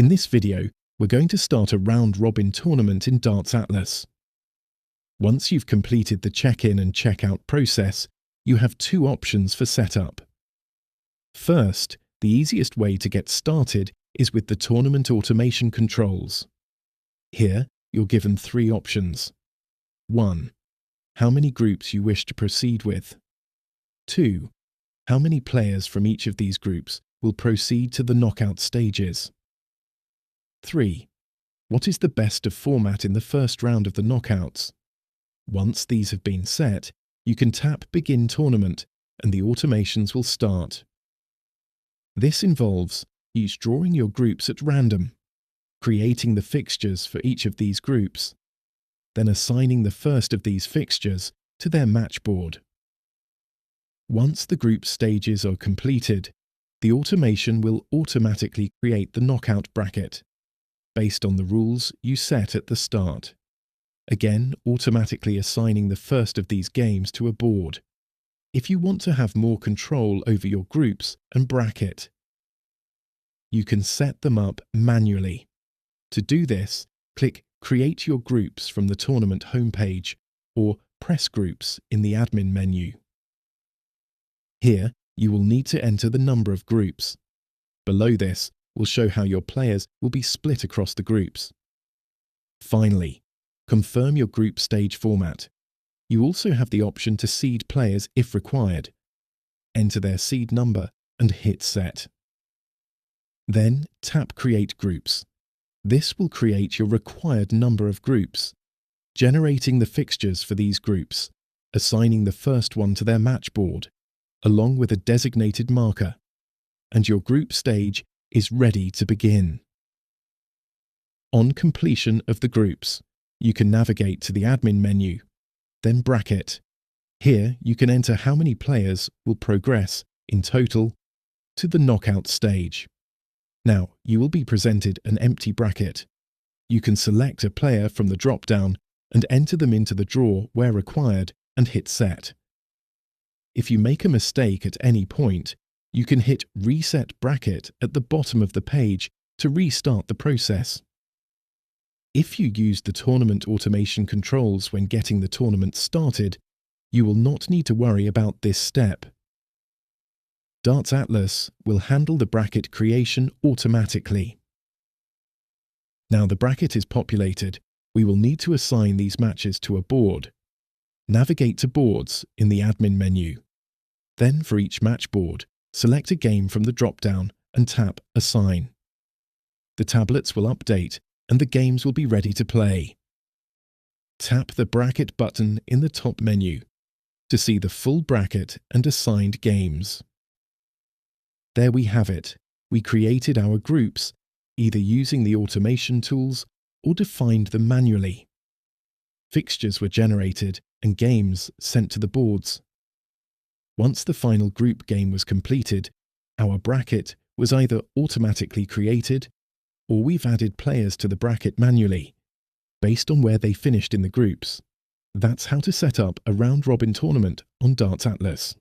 In this video, we're going to start a round-robin tournament in Darts Atlas. Once you've completed the check-in and check-out process, you have two options for setup. First, the easiest way to get started is with the tournament automation controls. Here, you're given three options. 1. How many groups you wish to proceed with. 2. How many players from each of these groups will proceed to the knockout stages. 3. What is the best of format in the first round of the knockouts? Once these have been set, you can tap Begin Tournament and the automations will start. This involves each drawing your groups at random, creating the fixtures for each of these groups, then assigning the first of these fixtures to their match board. Once the group stages are completed, the automation will automatically create the knockout bracket, based on the rules you set at the start, again automatically assigning the first of these games to a board. If you want to have more control over your groups and bracket, you can set them up manually. To do this, click Create Your Groups from the tournament homepage or press Groups in the admin menu. Here, you will need to enter the number of groups. Below this will show how your players will be split across the groups. Finally, confirm your group stage format. You also have the option to seed players if required. Enter their seed number and hit Set. Then tap Create Groups. This will create your required number of groups, generating the fixtures for these groups, assigning the first one to their match board, along with a designated marker, and your group stage is ready to begin. On completion of the groups, you can navigate to the admin menu, then bracket. Here you can enter how many players will progress in total to the knockout stage. Now you will be presented an empty bracket. You can select a player from the drop-down and enter them into the draw where required and hit Set. If you make a mistake at any point, you can hit Reset Bracket at the bottom of the page to restart the process. If you use the tournament automation controls when getting the tournament started, you will not need to worry about this step. Darts Atlas will handle the bracket creation automatically. Now the bracket is populated, we will need to assign these matches to a board. Navigate to Boards in the admin menu. Then for each match board, select a game from the drop-down and tap Assign. The tablets will update and the games will be ready to play. Tap the Bracket button in the top menu to see the full bracket and assigned games. There we have it. We created our groups, either using the automation tools or defined them manually. Fixtures were generated and games sent to the boards. Once the final group game was completed, our bracket was either automatically created or we've added players to the bracket manually, based on where they finished in the groups. That's how to set up a round-robin tournament on Darts Atlas.